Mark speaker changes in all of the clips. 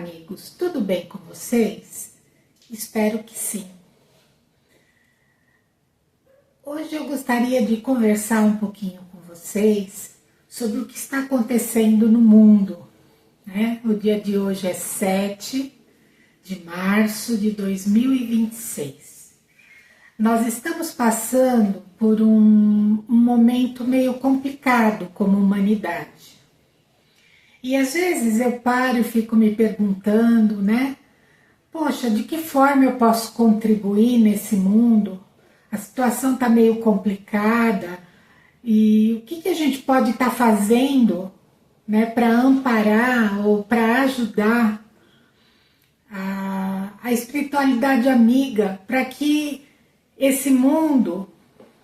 Speaker 1: amigos, tudo bem com vocês? Espero que sim. Hoje eu gostaria de conversar um pouquinho com vocês sobre o que está acontecendo no mundo, né? O dia de hoje é 7 de março de 2026. Nós estamos passando por um momento meio complicado como humanidade. E às vezes eu paro e fico me perguntando, né? Poxa, de que forma eu posso contribuir nesse mundo? A situação está meio complicada e o que a gente pode estar fazendo, né, para amparar ou para ajudar a espiritualidade amiga para que esse mundo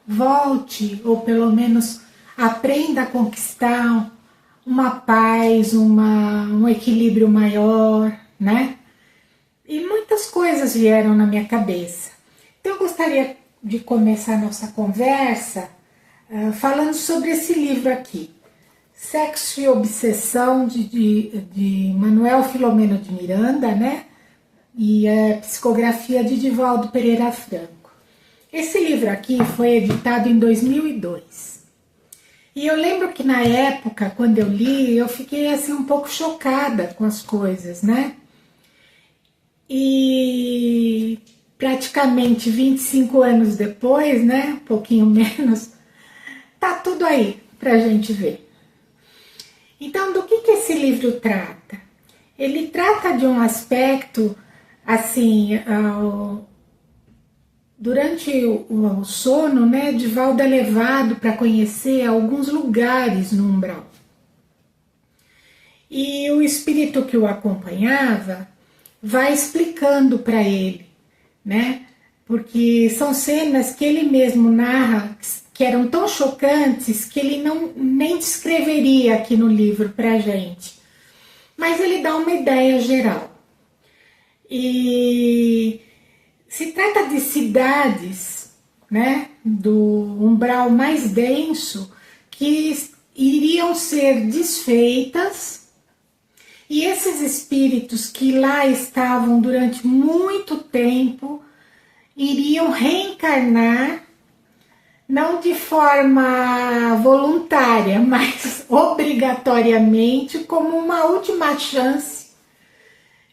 Speaker 1: volte ou pelo menos aprenda a conquistar uma paz, um equilíbrio maior, né? E muitas coisas vieram na minha cabeça. Então eu gostaria de começar a nossa conversa falando sobre esse livro aqui, Sexo e Obsessão, de Manuel Filomeno de Miranda, né? E a psicografia de Divaldo Pereira Franco. Esse livro aqui foi editado em 2002. E eu lembro que na época, quando eu li, eu fiquei assim um pouco chocada com as coisas, né? E praticamente 25 anos depois, né? Um pouquinho menos, tá tudo aí pra gente ver. Então, do que esse livro trata? Ele trata de um aspecto, assim, durante o sono, né, Divaldo é levado para conhecer alguns lugares no umbral. E o espírito que o acompanhava vai explicando para ele, né? Porque são cenas que ele mesmo narra que eram tão chocantes que ele nem descreveria aqui no livro para a gente. Mas ele dá uma ideia geral. E se trata de cidades, né, do umbral mais denso que iriam ser desfeitas e esses espíritos que lá estavam durante muito tempo iriam reencarnar, não de forma voluntária, mas obrigatoriamente como uma última chance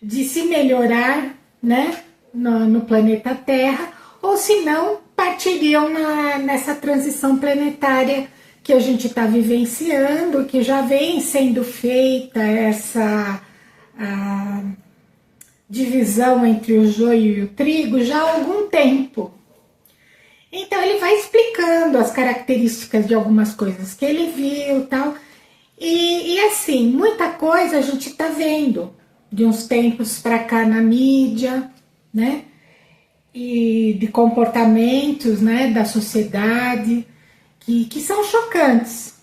Speaker 1: de se melhorar, né, no planeta Terra, ou se não, partiriam nessa transição planetária que a gente está vivenciando, que já vem sendo feita essa divisão entre o joio e o trigo já há algum tempo. Então ele vai explicando as características de algumas coisas que ele viu, tal, e assim, muita coisa a gente está vendo de uns tempos para cá na mídia, né? E de comportamentos, né, da sociedade que são chocantes,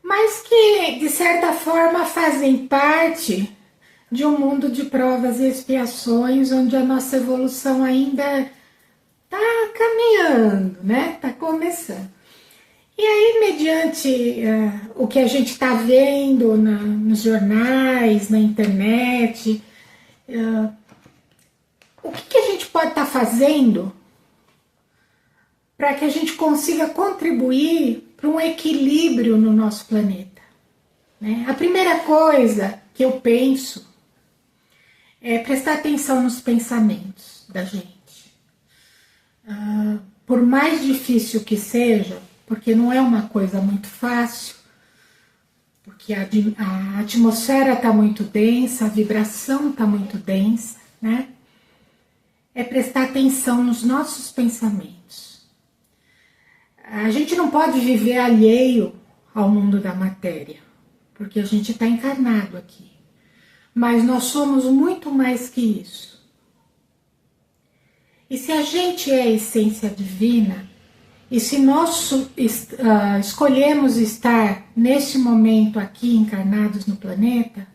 Speaker 1: mas que de certa forma fazem parte de um mundo de provas e expiações onde a nossa evolução ainda está caminhando, né? Está começando. E aí, mediante o que a gente está vendo nos jornais, na internet, o que a gente pode estar fazendo para que a gente consiga contribuir para um equilíbrio no nosso planeta, né? A primeira coisa que eu penso é prestar atenção nos pensamentos da gente. Por mais difícil que seja, porque não é uma coisa muito fácil, porque a atmosfera está muito densa, a vibração está muito densa, né? É prestar atenção nos nossos pensamentos. A gente não pode viver alheio ao mundo da matéria, porque a gente está encarnado aqui. Mas nós somos muito mais que isso. E se a gente é a essência divina, e se nós escolhemos estar neste momento aqui encarnados no planeta,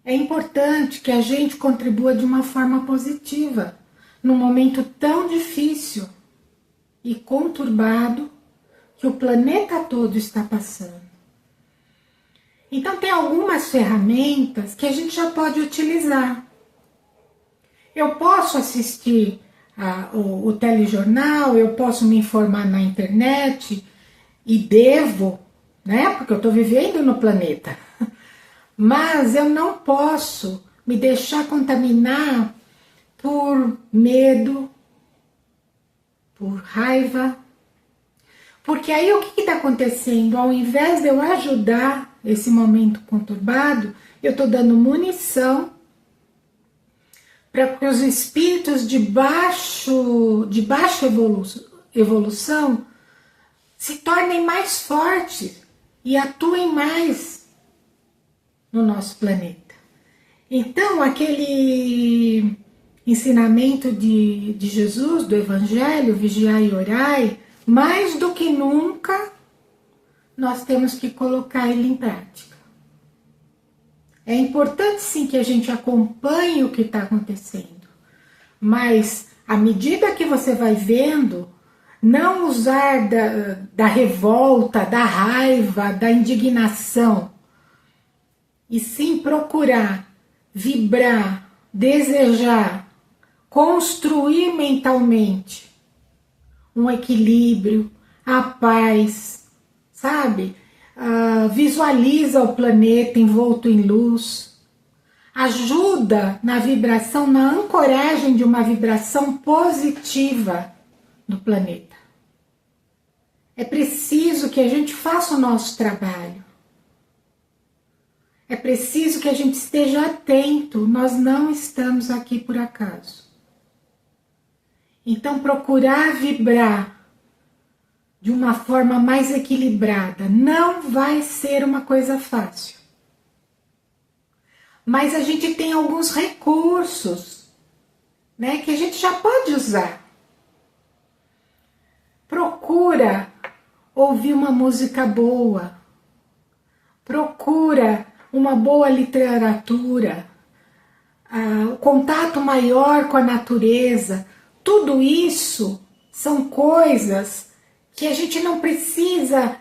Speaker 1: é importante que a gente contribua de uma forma positiva, num momento tão difícil e conturbado que o planeta todo está passando. Então tem algumas ferramentas que a gente já pode utilizar. Eu posso assistir o telejornal, eu posso me informar na internet e devo, né? Porque eu estou vivendo no planeta. Mas eu não posso me deixar contaminar por medo, por raiva. Porque aí o que está acontecendo? Ao invés de eu ajudar esse momento conturbado, eu estou dando munição para que os espíritos de baixa evolução se tornem mais fortes e atuem mais no nosso planeta. Então, aquele ensinamento de Jesus, do Evangelho, vigiai e orai, mais do que nunca, nós temos que colocar ele em prática. É importante sim que a gente acompanhe o que está acontecendo, mas à medida que você vai vendo, não usar da revolta, da raiva, da indignação, e sim procurar vibrar, desejar, construir mentalmente um equilíbrio, a paz, sabe? Visualiza o planeta envolto em luz, ajuda na vibração, na ancoragem de uma vibração positiva no planeta. É preciso que a gente faça o nosso trabalho. É preciso que a gente esteja atento, nós não estamos aqui por acaso. Então, procurar vibrar de uma forma mais equilibrada não vai ser uma coisa fácil. Mas a gente tem alguns recursos, né, que a gente já pode usar. Procura ouvir uma música boa. Procura uma boa literatura, contato maior com a natureza. Tudo isso são coisas que a gente não precisa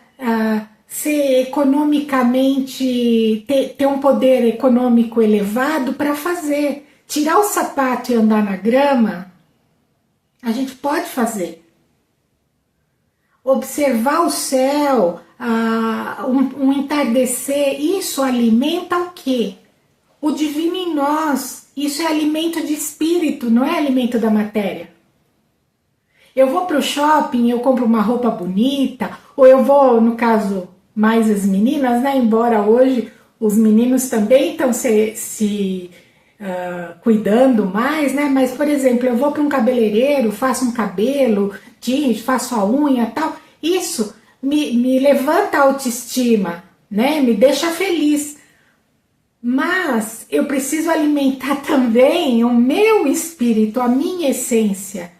Speaker 1: ser economicamente, ter um poder econômico elevado para fazer. Tirar o sapato e andar na grama, a gente pode fazer. Observar o céu, um entardecer, isso alimenta o quê? O divino em nós. Isso é alimento de espírito, não é alimento da matéria. Eu vou para o shopping, eu compro uma roupa bonita, ou eu vou, no caso, mais as meninas, né? Embora hoje os meninos também estão se cuidando mais, né? Mas, por exemplo, eu vou para um cabeleireiro, faço um cabelo, faço a unha e tal. Isso me levanta a autoestima, né? Me deixa feliz. Mas eu preciso alimentar também o meu espírito, a minha essência.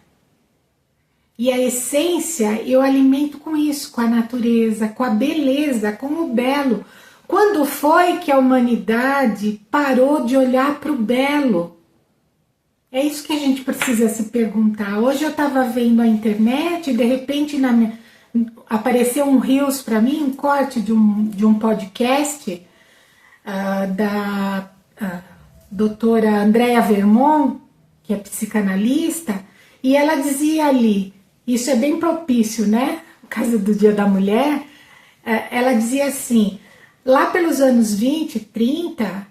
Speaker 1: E a essência eu alimento com isso, com a natureza, com a beleza, com o belo. Quando foi que a humanidade parou de olhar para o belo? É isso que a gente precisa se perguntar. Hoje eu estava vendo a internet e de repente apareceu um Reels para mim, um corte de um podcast da doutora Andrea Vermont, que é psicanalista, e ela dizia ali, isso é bem propício, né? Por causa do Dia da Mulher, ela dizia assim, lá pelos anos 20, 30,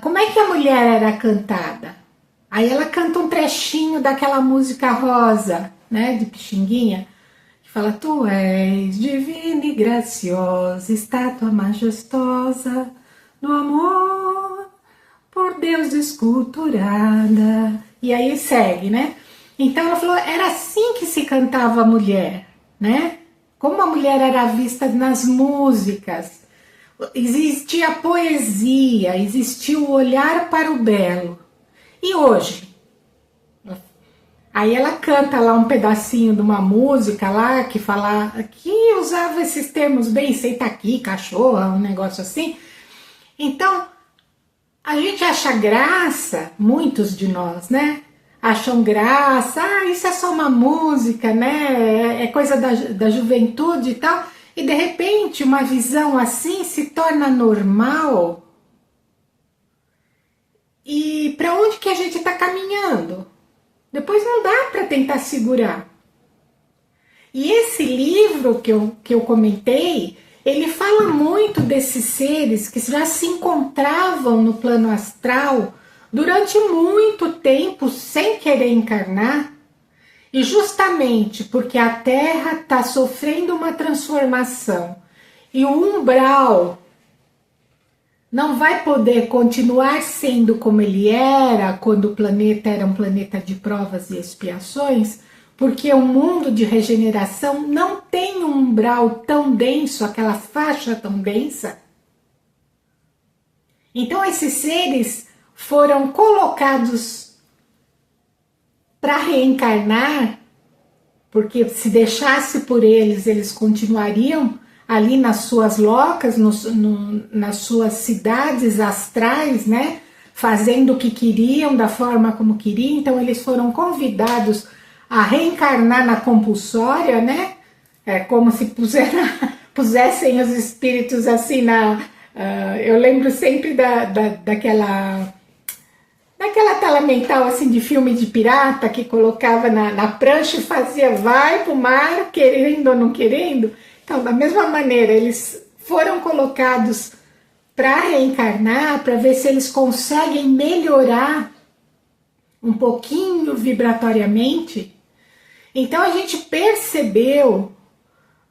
Speaker 1: como é que a mulher era cantada? Aí ela canta um trechinho daquela música rosa, né, de Pixinguinha, que fala, tu és divina e graciosa, estátua majestosa do amor, por Deus esculturada. E aí segue, né? Então ela falou, era assim que se cantava a mulher, né? Como a mulher era vista nas músicas. Existia a poesia, existia o olhar para o belo. E hoje? Aí ela canta lá um pedacinho de uma música lá que usava esses termos bem, senta aqui, cachorra, um negócio assim. Então, a gente acha graça, muitos de nós, né? Acham graça, isso é só uma música, né? É coisa da juventude e tal. E de repente uma visão assim se torna normal. E para onde que a gente está caminhando? Depois não dá para tentar segurar. E esse livro que eu comentei, ele fala muito desses seres que já se encontravam no plano astral durante muito tempo sem querer encarnar. E justamente porque a Terra está sofrendo uma transformação e o umbral não vai poder continuar sendo como ele era quando o planeta era um planeta de provas e expiações, porque o mundo de regeneração não tem um umbral tão denso, aquela faixa tão densa. Então esses seres foram colocados para reencarnar, porque se deixasse por eles, eles continuariam ali nas suas locas, nas suas cidades astrais, né? Fazendo o que queriam, da forma como queriam. Então eles foram convidados a reencarnar na compulsória, né? É como se pusessem os espíritos assim na... eu lembro sempre daquela tela mental assim de filme de pirata que colocava na prancha e fazia vai pro mar, querendo ou não querendo. Então, da mesma maneira, eles foram colocados para reencarnar, para ver se eles conseguem melhorar um pouquinho vibratoriamente. Então, a gente percebeu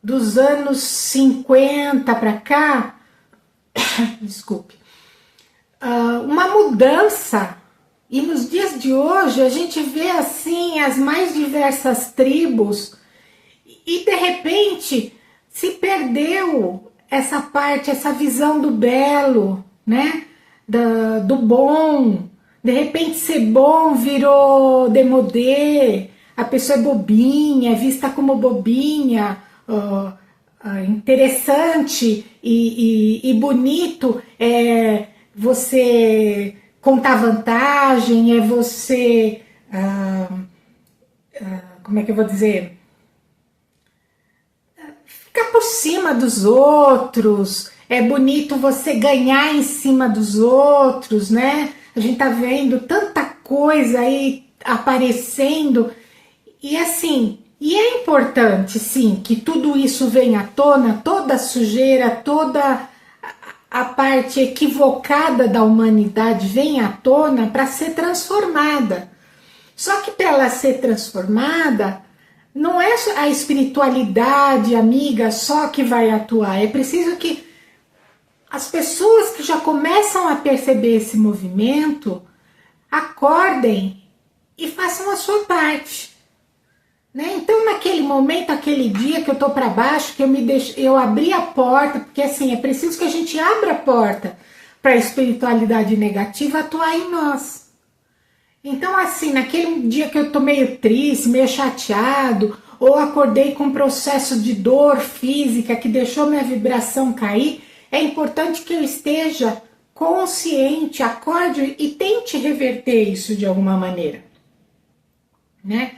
Speaker 1: dos anos 50 para cá, desculpe, uma mudança. E nos dias de hoje a gente vê assim as mais diversas tribos e de repente se perdeu essa parte, essa visão do belo, né? Do bom. De repente ser bom virou demodê, a pessoa é bobinha, é vista como bobinha, interessante e bonito é você contar vantagem, é você, como é que eu vou dizer, ficar por cima dos outros, é bonito você ganhar em cima dos outros, né? A gente tá vendo tanta coisa aí aparecendo, e assim, e é importante sim que tudo isso venha à tona, toda a sujeira, toda a parte equivocada da humanidade vem à tona para ser transformada. Só que para ela ser transformada, não é a espiritualidade amiga só que vai atuar, é preciso que as pessoas que já começam a perceber esse movimento acordem e façam a sua parte. Né? Então, naquele momento, aquele dia que eu tô para baixo, que eu abri a porta, porque assim, é preciso que a gente abra a porta para a espiritualidade negativa atuar em nós. Então, assim, naquele dia que eu tô meio triste, meio chateado, ou acordei com um processo de dor física que deixou minha vibração cair, é importante que eu esteja consciente, acorde e tente reverter isso de alguma maneira, né?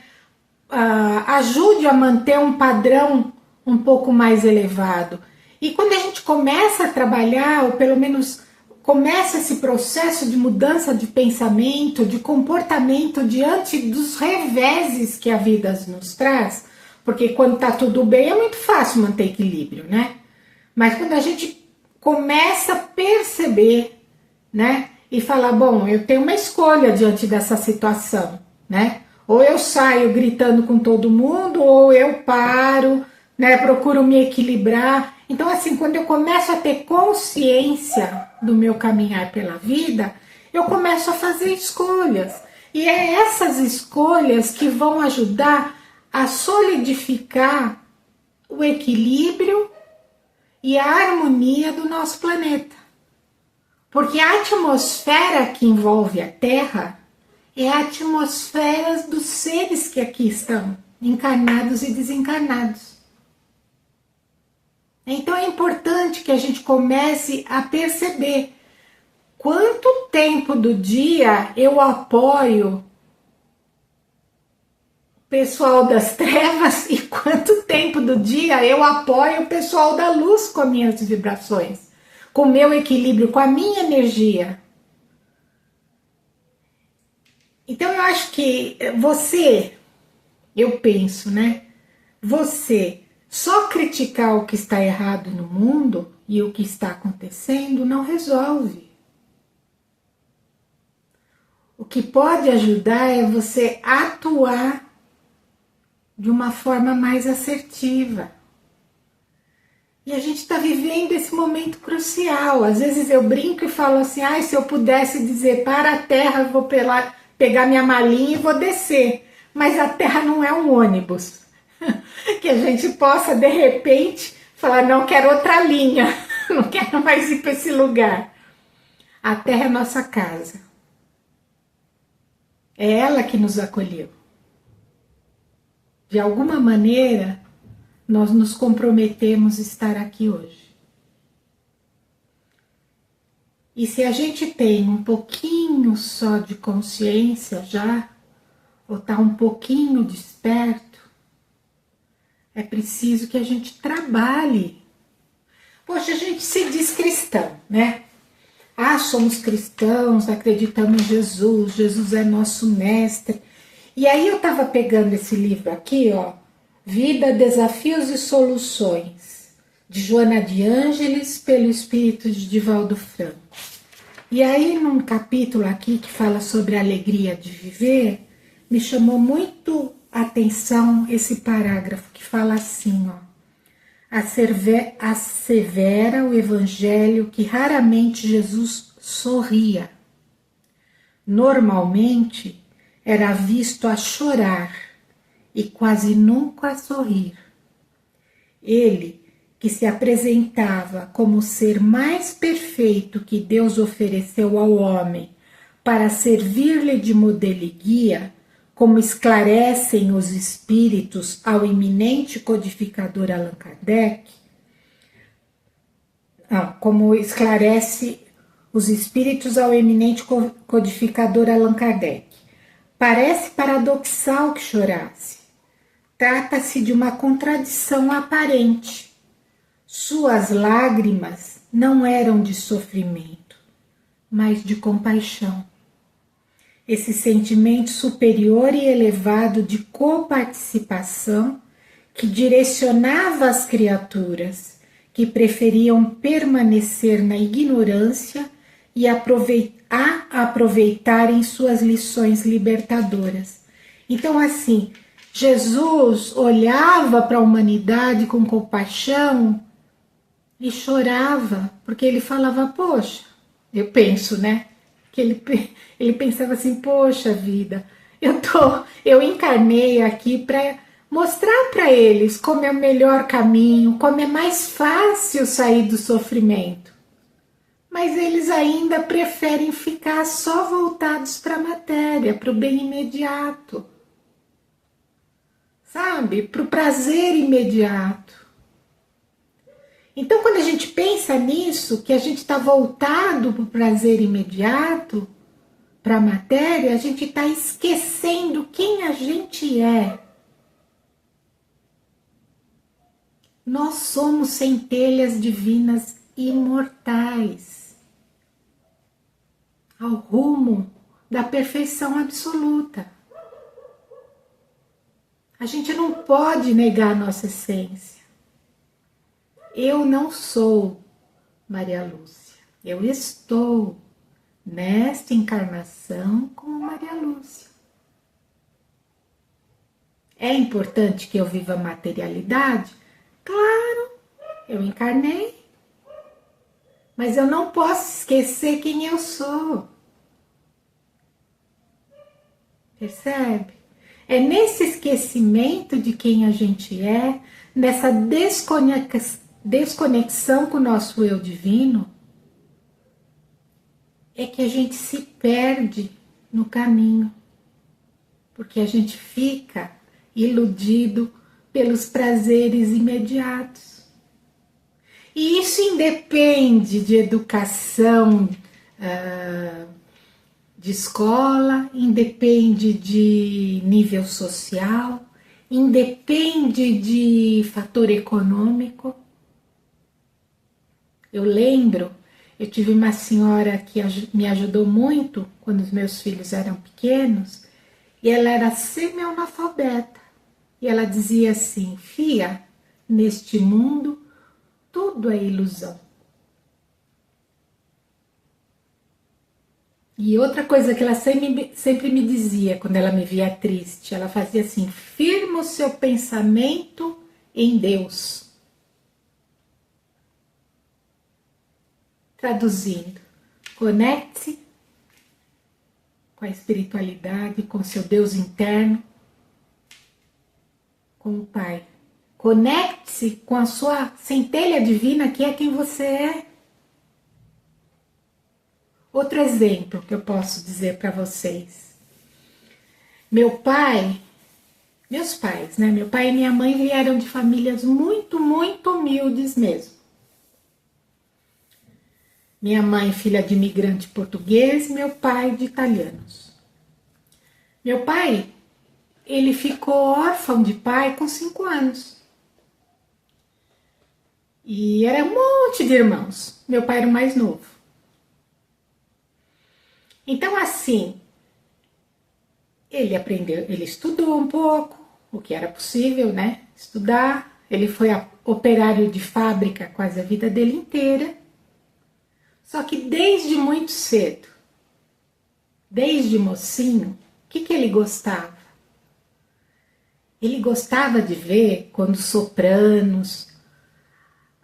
Speaker 1: Ajude a manter um padrão um pouco mais elevado. E quando a gente começa a trabalhar, ou pelo menos começa esse processo de mudança de pensamento, de comportamento diante dos reveses que a vida nos traz, porque quando tá tudo bem é muito fácil manter equilíbrio, né? Mas quando a gente começa a perceber, né, e falar, bom, eu tenho uma escolha diante dessa situação, né? Ou eu saio gritando com todo mundo, ou eu paro, né, procuro me equilibrar. Então, assim, quando eu começo a ter consciência do meu caminhar pela vida, eu começo a fazer escolhas. E é essas escolhas que vão ajudar a solidificar o equilíbrio e a harmonia do nosso planeta. Porque a atmosfera que envolve a Terra é a atmosfera dos seres que aqui estão, encarnados e desencarnados. Então é importante que a gente comece a perceber quanto tempo do dia eu apoio pessoal das trevas e quanto tempo do dia eu apoio o pessoal da luz com as minhas vibrações, com o meu equilíbrio, com a minha energia. Então eu acho que você, eu penso, né? Você só criticar o que está errado no mundo e o que está acontecendo não resolve. O que pode ajudar é você atuar de uma forma mais assertiva. E a gente está vivendo esse momento crucial. Às vezes eu brinco e falo assim, se eu pudesse dizer para a Terra, eu vou pegar minha malinha e vou descer. Mas a Terra não é um ônibus. Que a gente possa, de repente, falar, não, quero outra linha. Não quero mais ir para esse lugar. A Terra é nossa casa. É ela que nos acolheu. De alguma maneira, nós nos comprometemos a estar aqui hoje. E se a gente tem um pouquinho só de consciência já, ou está um pouquinho desperto, é preciso que a gente trabalhe. Poxa, a gente se diz cristão, né? Somos cristãos, acreditamos em Jesus, Jesus é nosso mestre. E aí eu estava pegando esse livro aqui, ó, Vida, Desafios e Soluções, de Joana de Ângeles, pelo espírito de Divaldo Franco. E aí num capítulo aqui que fala sobre a alegria de viver, me chamou muito a atenção esse parágrafo que fala assim, ó. Assevera o evangelho que raramente Jesus sorria. Normalmente era visto a chorar e quase nunca a sorrir. Ele, que se apresentava como o ser mais perfeito que Deus ofereceu ao homem para servir-lhe de modelo e guia, como esclarecem os espíritos ao eminente codificador Allan Kardec, como esclarece os espíritos ao eminente codificador Allan Kardec. Parece paradoxal que chorasse. Trata-se de uma contradição aparente. Suas lágrimas não eram de sofrimento, mas de compaixão. Esse sentimento superior e elevado de coparticipação que direcionava as criaturas que preferiam permanecer na ignorância e aproveitarem suas lições libertadoras. Então, assim, Jesus olhava para a humanidade com compaixão e chorava, porque ele falava, poxa, eu penso, né? Que ele pensava assim, poxa vida, eu encarnei aqui para mostrar para eles como é o melhor caminho, como é mais fácil sair do sofrimento. Mas eles ainda preferem ficar só voltados para a matéria, para o bem imediato. Sabe? Para o prazer imediato. Então, quando a gente pensa nisso, que a gente está voltado para o prazer imediato, para a matéria, a gente está esquecendo quem a gente é. Nós somos centelhas divinas imortais, ao rumo da perfeição absoluta. A gente não pode negar a nossa essência. Eu não sou Maria Lúcia. Eu estou nesta encarnação como Maria Lúcia. É importante que eu viva a materialidade? Claro, eu encarnei. Mas eu não posso esquecer quem eu sou. Percebe? É nesse esquecimento de quem a gente é, nessa desconexão com o nosso eu divino, é que a gente se perde no caminho, porque a gente fica iludido pelos prazeres imediatos. E isso independe de educação, de escola, independe de nível social, independe de fator econômico. Eu lembro, eu tive uma senhora que me ajudou muito quando os meus filhos eram pequenos, e ela era semi-analfabeta. E ela dizia assim: Fia, neste mundo tudo é ilusão. E outra coisa que ela sempre me dizia quando ela me via triste, ela fazia assim: firma o seu pensamento em Deus. Traduzindo, conecte-se com a espiritualidade, com seu Deus interno, com o Pai. Conecte-se com a sua centelha divina, que é quem você é. Outro exemplo que eu posso dizer para vocês. Meus pais, né? Meu pai e minha mãe vieram de famílias muito, muito humildes mesmo. Minha mãe, filha de imigrante português, meu pai de italianos. Meu pai, ele ficou órfão de pai com 5 anos. E era um monte de irmãos. Meu pai era o mais novo. Então, assim, ele aprendeu, ele estudou um pouco, o que era possível, né? Estudar. Ele foi operário de fábrica quase a vida dele inteira. Só que desde muito cedo, desde mocinho, o que ele gostava? Ele gostava de ver quando os sopranos,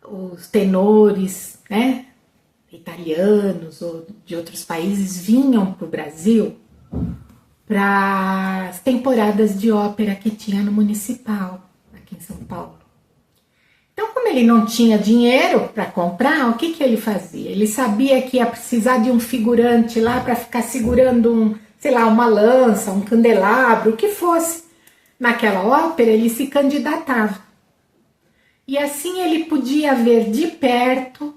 Speaker 1: os tenores, né, italianos ou de outros países vinham para o Brasil para as temporadas de ópera que tinha no Municipal, aqui em São Paulo. Então, como ele não tinha dinheiro para comprar, o que ele fazia? Ele sabia que ia precisar de um figurante lá para ficar segurando sei lá, uma lança, um candelabro, o que fosse. Naquela ópera, ele se candidatava. E assim ele podia ver de perto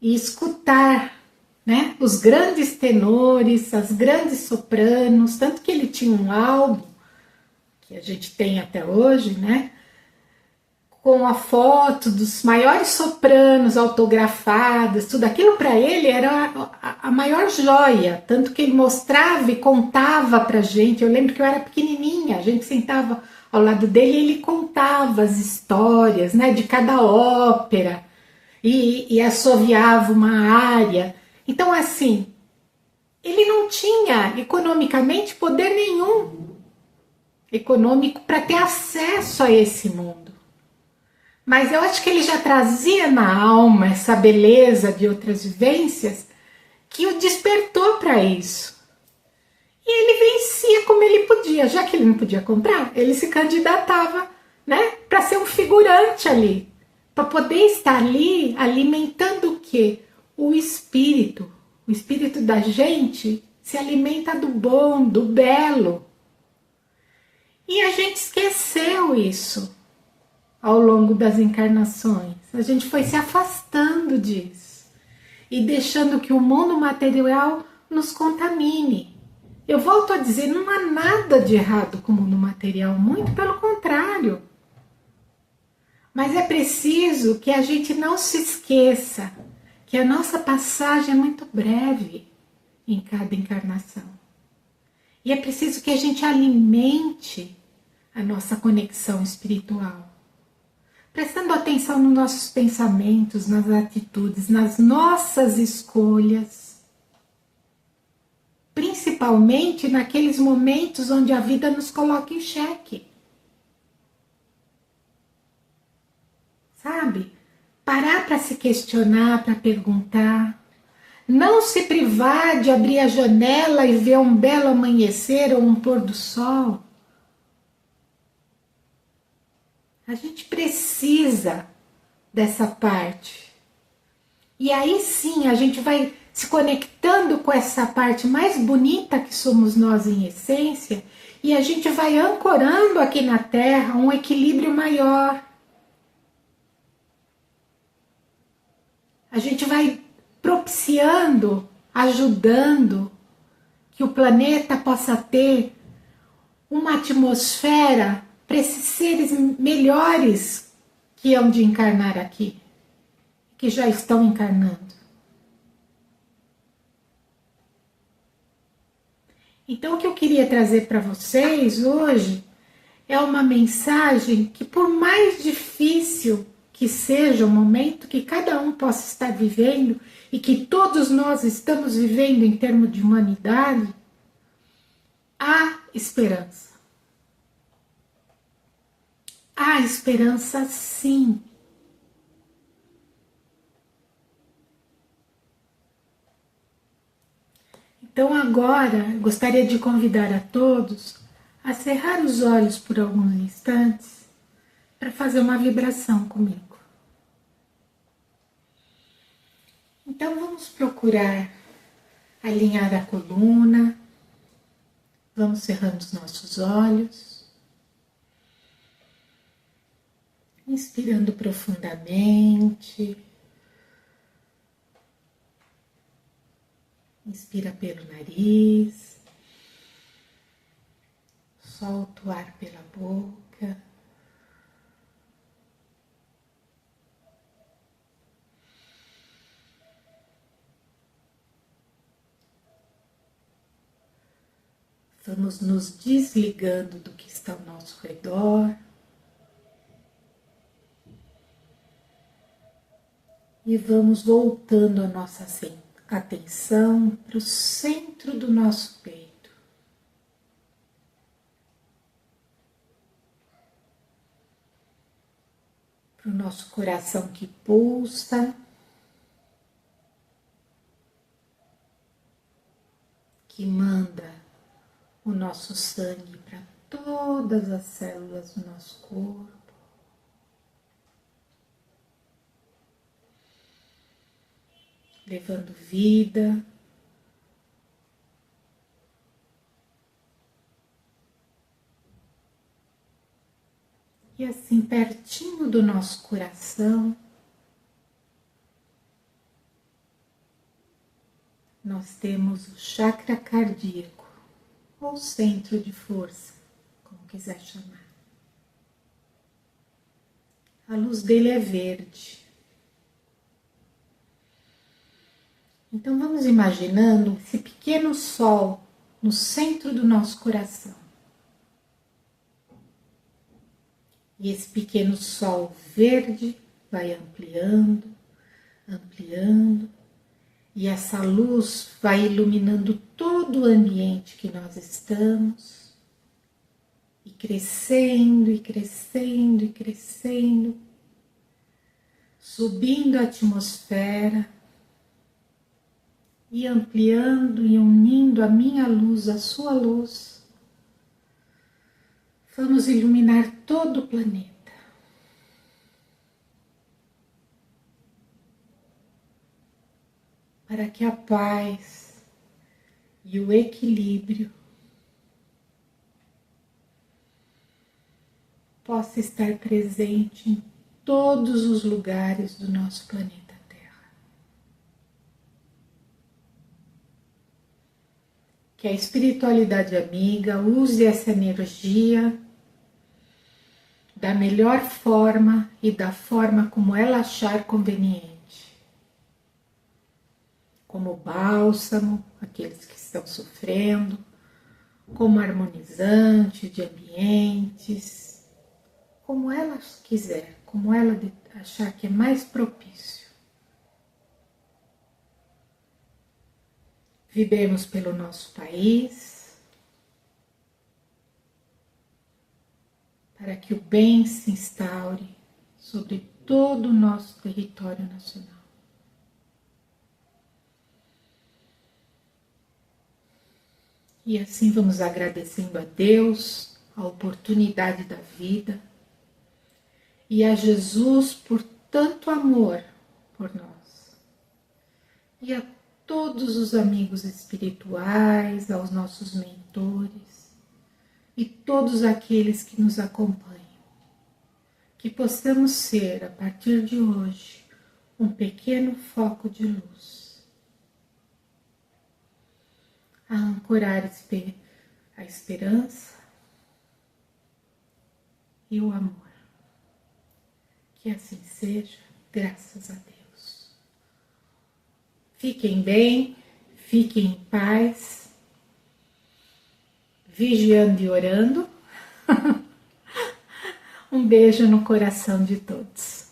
Speaker 1: e escutar, né, os grandes tenores, as grandes sopranos, tanto que ele tinha um álbum, que a gente tem até hoje, né, com a foto dos maiores sopranos autografadas, tudo aquilo para ele era a maior joia, tanto que ele mostrava e contava pra gente. Eu lembro que eu era pequenininha, a gente sentava ao lado dele e ele contava as histórias, né, de cada ópera e assoviava uma área. Então, assim, ele não tinha economicamente poder nenhum econômico para ter acesso a esse mundo. Mas eu acho que ele já trazia na alma essa beleza de outras vivências que o despertou para isso. E ele vencia como ele podia. Já que ele não podia comprar, ele se candidatava, né, para ser um figurante ali. Para poder estar ali alimentando o quê? O espírito. O espírito da gente se alimenta do bom, do belo. E a gente esqueceu isso. Ao longo das encarnações, a gente foi se afastando disso e deixando que o mundo material nos contamine. Eu volto a dizer, não há nada de errado com o mundo material, muito pelo contrário. Mas é preciso que a gente não se esqueça que a nossa passagem é muito breve em cada encarnação. E é preciso que a gente alimente a nossa conexão espiritual, prestando atenção nos nossos pensamentos, nas atitudes, nas nossas escolhas, principalmente naqueles momentos onde a vida nos coloca em xeque. Sabe? Parar para se questionar, para perguntar. Não se privar de abrir a janela e ver um belo amanhecer ou um pôr do sol. A gente precisa dessa parte. E aí sim a gente vai se conectando com essa parte mais bonita que somos nós em essência, e a gente vai ancorando aqui na Terra um equilíbrio maior. A gente vai propiciando ajudando que o planeta possa ter uma atmosfera para esses seres melhores que hão de encarnar aqui, que já estão encarnando. Então, o que eu queria trazer para vocês hoje é uma mensagem que, por mais difícil que seja o momento que cada um possa estar vivendo e que todos nós estamos vivendo em termos de humanidade, há esperança. Há esperança, sim. Então agora gostaria de convidar a todos a cerrar os olhos por alguns instantes para fazer uma vibração comigo. Então vamos procurar alinhar a coluna, vamos cerrando os nossos olhos, inspirando profundamente. Inspira pelo nariz, solta o ar pela boca. Vamos nos desligando do que está ao nosso redor. E vamos voltando a nossa atenção para o centro do nosso peito. Para o nosso coração que pulsa, que manda o nosso sangue para todas as células do nosso corpo. Levando vida. E assim, pertinho do nosso coração, nós temos o chakra cardíaco, ou centro de força, como quiser chamar. A luz dele é verde. Então vamos imaginando esse pequeno sol no centro do nosso coração. E esse pequeno sol verde vai ampliando, ampliando, e essa luz vai iluminando todo o ambiente que nós estamos, e crescendo, e crescendo, e crescendo, subindo a atmosfera, e ampliando e unindo a minha luz à sua luz. Vamos iluminar todo o planeta. Para que a paz e o equilíbrio possa estar presente em todos os lugares do nosso planeta Terra. Que a espiritualidade amiga use essa energia da melhor forma e da forma como ela achar conveniente. Como bálsamo, aqueles que estão sofrendo, como harmonizante de ambientes, como ela quiser, como ela achar que é mais propício. Vibremos pelo nosso país, para que o bem se instaure sobre todo o nosso território nacional. E assim vamos agradecendo a Deus a oportunidade da vida e a Jesus por tanto amor por nós. E a todos os amigos espirituais, aos nossos mentores e todos aqueles que nos acompanham. Que possamos ser, a partir de hoje, um pequeno foco de luz. a ancorar a esperança e o amor. Que assim seja, graças a Deus. Fiquem bem, fiquem em paz, vigiando e orando. Um beijo no coração de todos.